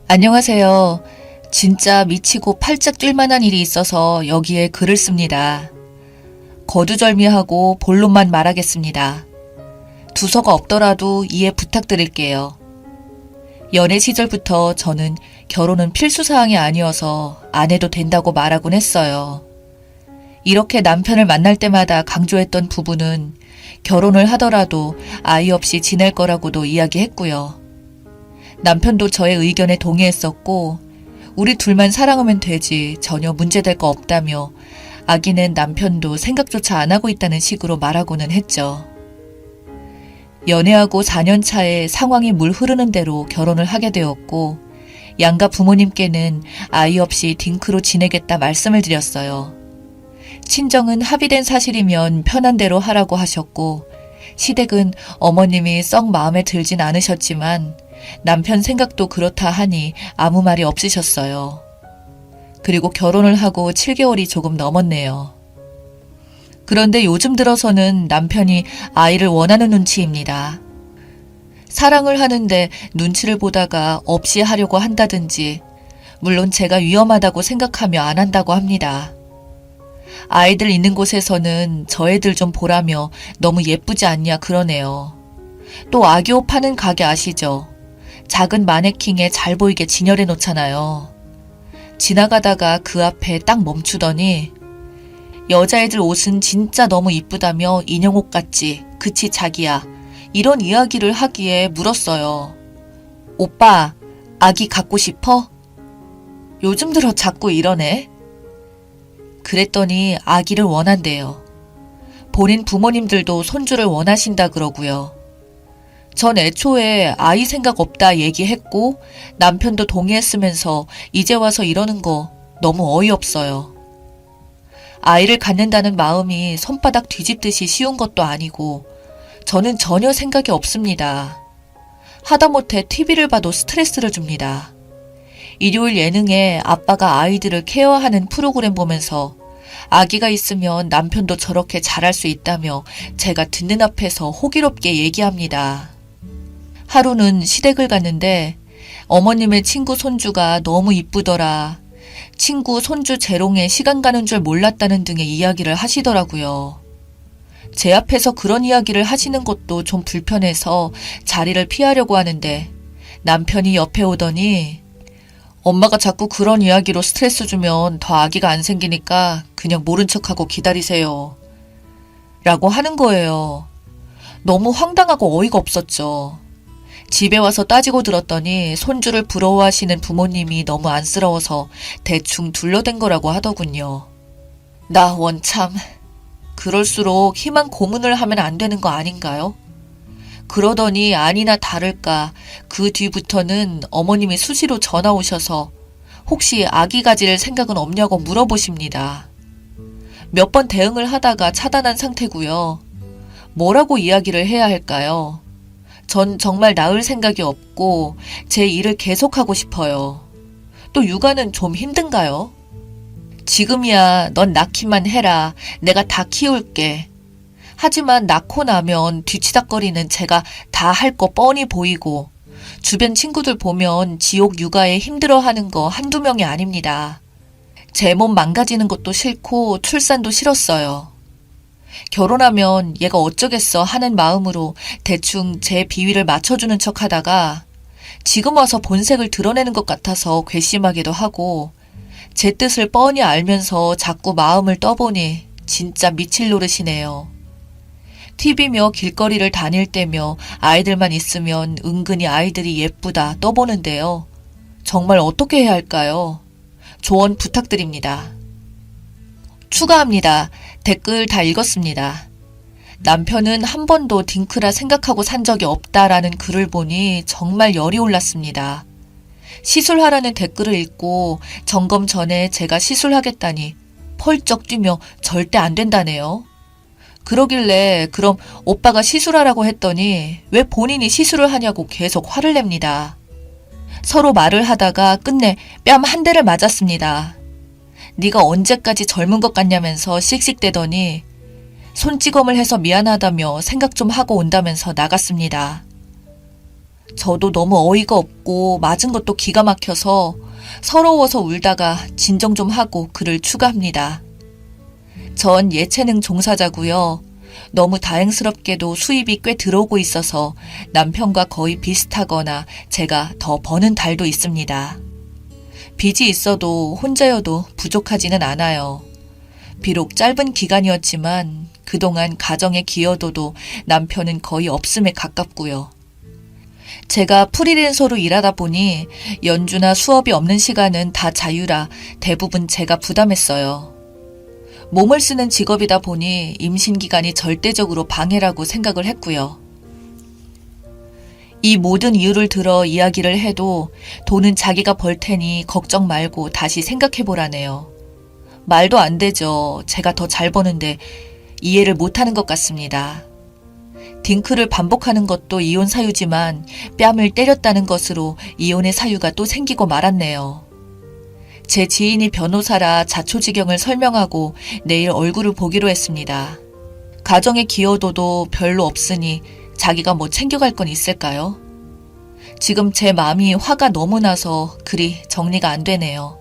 안녕하세요. 진짜 미치고 팔짝 뛸 만한 일이 있어서 여기에 글을 씁니다. 거두절미하고 본론만 말하겠습니다. 두서가 없더라도 이해 부탁드릴게요. 연애 시절부터 저는 결혼은 필수사항이 아니어서 안 해도 된다고 말하곤 했어요. 이렇게 남편을 만날 때마다 강조했던 부부는 결혼을 하더라도 아이 없이 지낼 거라고도 이야기했고요. 남편도 저의 의견에 동의했었고 우리 둘만 사랑하면 되지 전혀 문제될 거 없다며 아기는 남편도 생각조차 안 하고 있다는 식으로 말하고는 했죠. 연애하고 4년 차에 상황이 물 흐르는 대로 결혼을 하게 되었고 양가 부모님께는 아이 없이 딩크로 지내겠다 말씀을 드렸어요. 친정은 합의된 사실이면 편한 대로 하라고 하셨고 시댁은 어머님이 썩 마음에 들진 않으셨지만 남편 생각도 그렇다 하니 아무 말이 없으셨어요. 그리고 결혼을 하고 7개월이 조금 넘었네요. 그런데 요즘 들어서는 남편이 아이를 원하는 눈치입니다. 사랑을 하는데 눈치를 보다가 없이 하려고 한다든지, 물론 제가 위험하다고 생각하며 안 한다고 합니다. 아이들 있는 곳에서는 저 애들 좀 보라며 너무 예쁘지 않냐 그러네요. 또 아기 옷 파는 가게 아시죠? 작은 마네킹에 잘 보이게 진열해 놓잖아요. 지나가다가 그 앞에 딱 멈추더니 여자애들 옷은 진짜 너무 이쁘다며 인형옷 같지? 그치 자기야? 이런 이야기를 하기에 물었어요. 오빠, 아기 갖고 싶어? 요즘 들어 자꾸 이러네. 그랬더니 아기를 원한대요. 본인 부모님들도 손주를 원하신다 그러고요. 전 애초에 아이 생각 없다 얘기했고 남편도 동의했으면서 이제 와서 이러는 거 너무 어이없어요. 아이를 갖는다는 마음이 손바닥 뒤집듯이 쉬운 것도 아니고 저는 전혀 생각이 없습니다. 하다못해 TV를 봐도 스트레스를 줍니다. 일요일 예능에 아빠가 아이들을 케어하는 프로그램 보면서 아기가 있으면 남편도 저렇게 잘할 수 있다며 제가 듣는 앞에서 호기롭게 얘기합니다. 하루는 시댁을 갔는데 어머님의 친구 손주가 너무 이쁘더라. 친구 손주 재롱에 시간 가는 줄 몰랐다는 등의 이야기를 하시더라고요. 제 앞에서 그런 이야기를 하시는 것도 좀 불편해서 자리를 피하려고 하는데 남편이 옆에 오더니 엄마가 자꾸 그런 이야기로 스트레스 주면 더 아기가 안 생기니까 그냥 모른 척하고 기다리세요. 라고 하는 거예요. 너무 황당하고 어이가 없었죠. 집에 와서 따지고 들었더니 손주를 부러워하시는 부모님이 너무 안쓰러워서 대충 둘러댄 거라고 하더군요. 나 원참 그럴수록 희망 고문을 하면 안 되는 거 아닌가요? 그러더니 아니나 다를까 그 뒤부터는 어머님이 수시로 전화 오셔서 혹시 아기 가질 생각은 없냐고 물어보십니다. 몇 번 대응을 하다가 차단한 상태고요. 뭐라고 이야기를 해야 할까요? 전 정말 낳을 생각이 없고 제 일을 계속하고 싶어요. 또 육아는 좀 힘든가요? 지금이야 넌 낳기만 해라. 내가 다 키울게. 하지만 낳고 나면 뒤치다꺼리는 제가 다 할 거 뻔히 보이고 주변 친구들 보면 지옥 육아에 힘들어하는 거 한두 명이 아닙니다. 제 몸 망가지는 것도 싫고 출산도 싫었어요. 결혼하면 얘가 어쩌겠어 하는 마음으로 대충 제 비위를 맞춰주는 척 하다가 지금 와서 본색을 드러내는 것 같아서 괘씸하기도 하고 제 뜻을 뻔히 알면서 자꾸 마음을 떠보니 진짜 미칠 노릇이네요. TV며 길거리를 다닐 때며 아이들만 있으면 은근히 아이들이 예쁘다 떠보는데요. 정말 어떻게 해야 할까요? 조언 부탁드립니다. 추가합니다. 댓글 다 읽었습니다. 남편은 한 번도 딩크라 생각하고 산 적이 없다라는 글을 보니 정말 열이 올랐습니다. 시술하라는 댓글을 읽고 점검 전에 제가 시술하겠다니 펄쩍 뛰며 절대 안 된다네요. 그러길래 그럼 오빠가 시술하라고 했더니 왜 본인이 시술을 하냐고 계속 화를 냅니다. 서로 말을 하다가 끝내 뺨 한 대를 맞았습니다. 네가 언제까지 젊은 것 같냐면서 씩씩대더니 손찌검을 해서 미안하다며 생각 좀 하고 온다면서 나갔습니다. 저도 너무 어이가 없고 맞은 것도 기가 막혀서 서러워서 울다가 진정 좀 하고 글을 추가합니다. 전 예체능 종사자고요. 너무 다행스럽게도 수입이 꽤 들어오고 있어서 남편과 거의 비슷하거나 제가 더 버는 달도 있습니다. 빚이 있어도 혼자여도 부족하지는 않아요. 비록 짧은 기간이었지만 그동안 가정의 기여도도 남편은 거의 없음에 가깝고요. 제가 프리랜서로 일하다 보니 연주나 수업이 없는 시간은 다 자유라 대부분 제가 부담했어요. 몸을 쓰는 직업이다 보니 임신 기간이 절대적으로 방해라고 생각을 했고요. 이 모든 이유를 들어 이야기를 해도 돈은 자기가 벌 테니 걱정 말고 다시 생각해보라네요. 말도 안 되죠. 제가 더 잘 버는데 이해를 못하는 것 같습니다. 딩크를 반복하는 것도 이혼 사유지만 뺨을 때렸다는 것으로 이혼의 사유가 또 생기고 말았네요. 제 지인이 변호사라 자초지경을 설명하고 내일 얼굴을 보기로 했습니다. 가정의 기여도도 별로 없으니 자기가 뭐 챙겨갈 건 있을까요? 지금 제 마음이 화가 너무 나서 글이 정리가 안 되네요.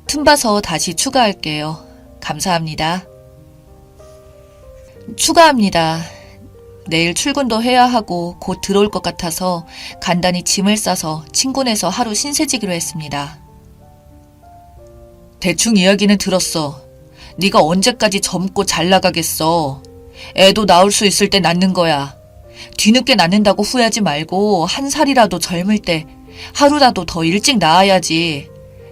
틈봐서 다시 추가할게요. 감사합니다. 추가합니다. 내일 출근도 해야 하고 곧 들어올 것 같아서 간단히 짐을 싸서 친구네서 하루 신세지기로 했습니다. 대충 이야기는 들었어. 네가 언제까지 젊고 잘 나가겠어. 애도 낳을 수 있을 때 낳는 거야. 뒤늦게 낳는다고 후회하지 말고 한 살이라도 젊을 때 하루라도 더 일찍 낳아야지.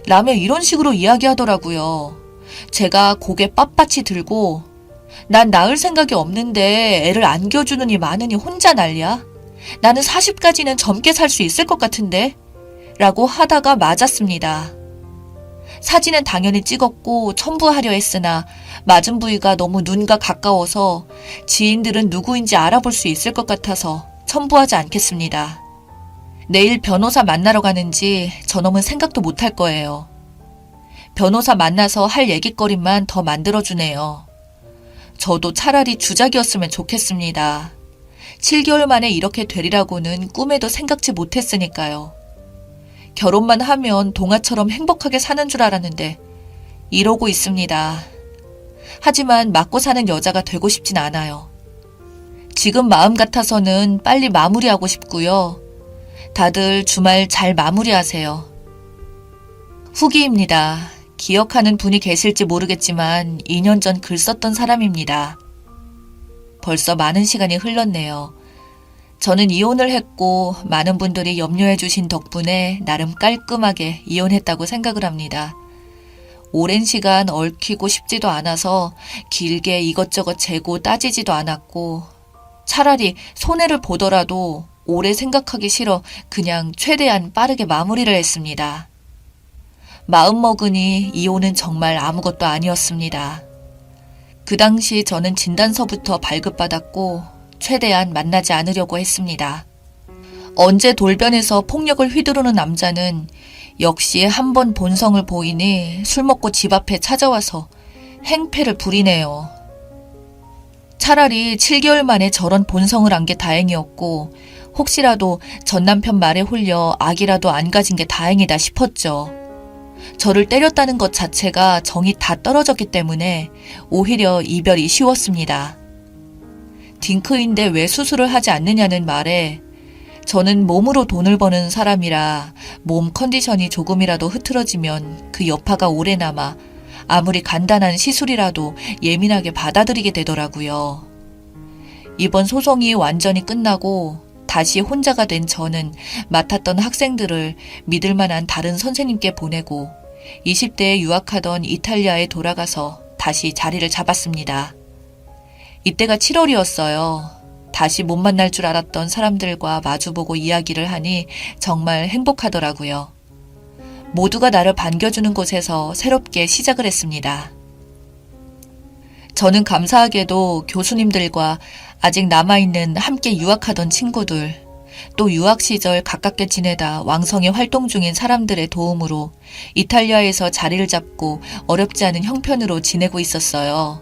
라며 이런 식으로 이야기하더라고요. 제가 고개 빳빳이 들고 난 낳을 생각이 없는데 애를 안겨주느니 마느니 혼자 난리야. 나는 40까지는 젊게 살 수 있을 것 같은데? 라고 하다가 맞았습니다. 사진은 당연히 찍었고 첨부하려 했으나 맞은 부위가 너무 눈과 가까워서 지인들은 누구인지 알아볼 수 있을 것 같아서 첨부하지 않겠습니다. 내일 변호사 만나러 가는지 저놈은 생각도 못할 거예요. 변호사 만나서 할 얘기거리만 더 만들어주네요. 저도 차라리 주작이었으면 좋겠습니다. 7개월 만에 이렇게 되리라고는 꿈에도 생각지 못했으니까요. 결혼만 하면 동화처럼 행복하게 사는 줄 알았는데 이러고 있습니다. 하지만 맞고 사는 여자가 되고 싶진 않아요. 지금 마음 같아서는 빨리 마무리하고 싶고요. 다들 주말 잘 마무리하세요. 후기입니다. 기억하는 분이 계실지 모르겠지만 2년 전 글 썼던 사람입니다. 벌써 많은 시간이 흘렀네요. 저는 이혼을 했고 많은 분들이 염려해 주신 덕분에 나름 깔끔하게 이혼했다고 생각을 합니다. 오랜 시간 얽히고 싶지도 않아서 길게 이것저것 재고 따지지도 않았고 차라리 손해를 보더라도 오래 생각하기 싫어 그냥 최대한 빠르게 마무리를 했습니다. 마음먹으니 이혼은 정말 아무것도 아니었습니다. 그 당시 저는 진단서부터 발급받았고 최대한 만나지 않으려고 했습니다. 언제 돌변해서 폭력을 휘두르는 남자는 역시 한 번 본성을 보이니 술 먹고 집 앞에 찾아와서 행패를 부리네요. 차라리 7개월 만에 저런 본성을 안 게 다행이었고 혹시라도 전 남편 말에 홀려 아기라도 안 가진 게 다행이다 싶었죠. 저를 때렸다는 것 자체가 정이 다 떨어졌기 때문에 오히려 이별이 쉬웠습니다. 딩크인데 왜 수술을 하지 않느냐는 말에 저는 몸으로 돈을 버는 사람이라 몸 컨디션이 조금이라도 흐트러지면 그 여파가 오래 남아 아무리 간단한 시술이라도 예민하게 받아들이게 되더라고요. 이번 소송이 완전히 끝나고 다시 혼자가 된 저는 맡았던 학생들을 믿을 만한 다른 선생님께 보내고 20대에 유학하던 이탈리아에 돌아가서 다시 자리를 잡았습니다. 이때가 7월이었어요. 다시 못 만날 줄 알았던 사람들과 마주보고 이야기를 하니 정말 행복하더라고요. 모두가 나를 반겨주는 곳에서 새롭게 시작을 했습니다. 저는 감사하게도 교수님들과 아직 남아있는 함께 유학하던 친구들, 또 유학 시절 가깝게 지내다 왕성히 활동 중인 사람들의 도움으로 이탈리아에서 자리를 잡고 어렵지 않은 형편으로 지내고 있었어요.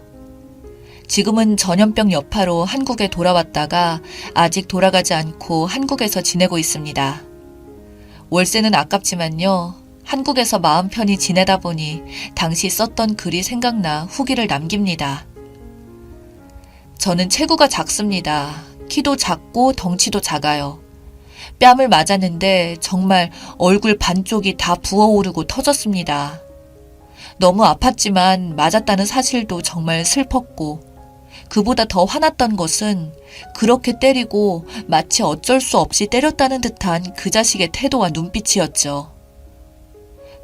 지금은 전염병 여파로 한국에 돌아왔다가 아직 돌아가지 않고 한국에서 지내고 있습니다. 월세는 아깝지만요. 한국에서 마음 편히 지내다 보니 당시 썼던 글이 생각나 후기를 남깁니다. 저는 체구가 작습니다. 키도 작고 덩치도 작아요. 뺨을 맞았는데 정말 얼굴 반쪽이 다 부어오르고 터졌습니다. 너무 아팠지만 맞았다는 사실도 정말 슬펐고, 그보다 더 화났던 것은 그렇게 때리고 마치 어쩔 수 없이 때렸다는 듯한 그 자식의 태도와 눈빛이었죠.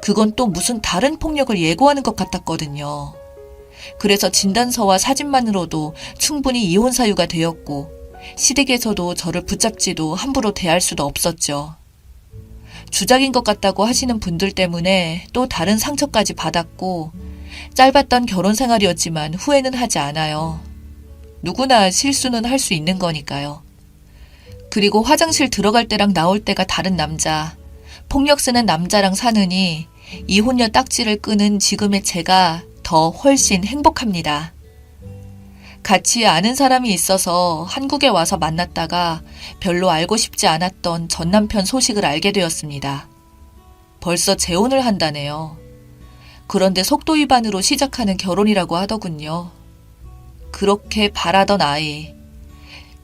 그건 또 무슨 다른 폭력을 예고하는 것 같았거든요. 그래서 진단서와 사진만으로도 충분히 이혼 사유가 되었고, 시댁에서도 저를 붙잡지도 함부로 대할 수도 없었죠. 주작인 것 같다고 하시는 분들 때문에 또 다른 상처까지 받았고, 짧았던 결혼 생활이었지만 후회는 하지 않아요. 누구나 실수는 할 수 있는 거니까요. 그리고 화장실 들어갈 때랑 나올 때가 다른 남자, 폭력 쓰는 남자랑 사느니 이혼녀 딱지를 끄는 지금의 제가 더 훨씬 행복합니다. 같이 아는 사람이 있어서 한국에 와서 만났다가 별로 알고 싶지 않았던 전 남편 소식을 알게 되었습니다. 벌써 재혼을 한다네요. 그런데 속도 위반으로 시작하는 결혼이라고 하더군요. 그렇게 바라던 아이.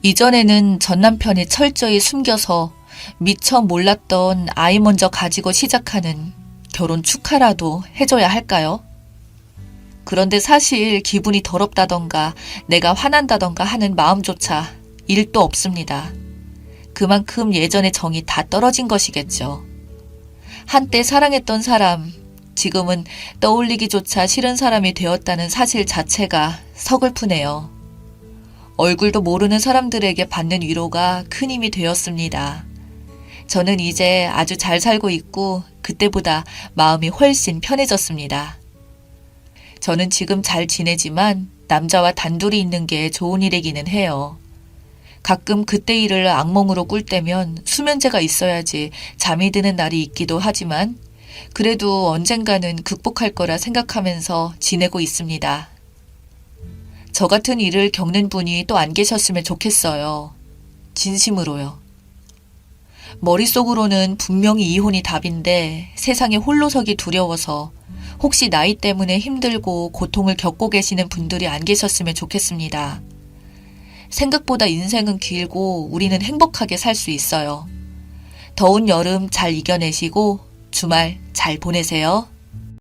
이전에는 전 남편이 철저히 숨겨서 미처 몰랐던 아이 먼저 가지고 시작하는 결혼 축하라도 해줘야 할까요? 그런데 사실 기분이 더럽다던가 내가 화난다던가 하는 마음조차 1도 없습니다. 그만큼 예전의 정이 다 떨어진 것이겠죠. 한때 사랑했던 사람, 지금은 떠올리기조차 싫은 사람이 되었다는 사실 자체가 서글프네요. 얼굴도 모르는 사람들에게 받는 위로가 큰 힘이 되었습니다. 저는 이제 아주 잘 살고 있고 그때보다 마음이 훨씬 편해졌습니다. 저는 지금 잘 지내지만 남자와 단둘이 있는 게 좋은 일이기는 해요. 가끔 그때 일을 악몽으로 꿀 때면 수면제가 있어야지 잠이 드는 날이 있기도 하지만 그래도 언젠가는 극복할 거라 생각하면서 지내고 있습니다. 저 같은 일을 겪는 분이 또 안 계셨으면 좋겠어요. 진심으로요. 머릿속으로는 분명히 이혼이 답인데 세상에 홀로 서기 두려워서 혹시 나이 때문에 힘들고 고통을 겪고 계시는 분들이 안 계셨으면 좋겠습니다. 생각보다 인생은 길고 우리는 행복하게 살 수 있어요. 더운 여름 잘 이겨내시고 주말 잘 보내세요.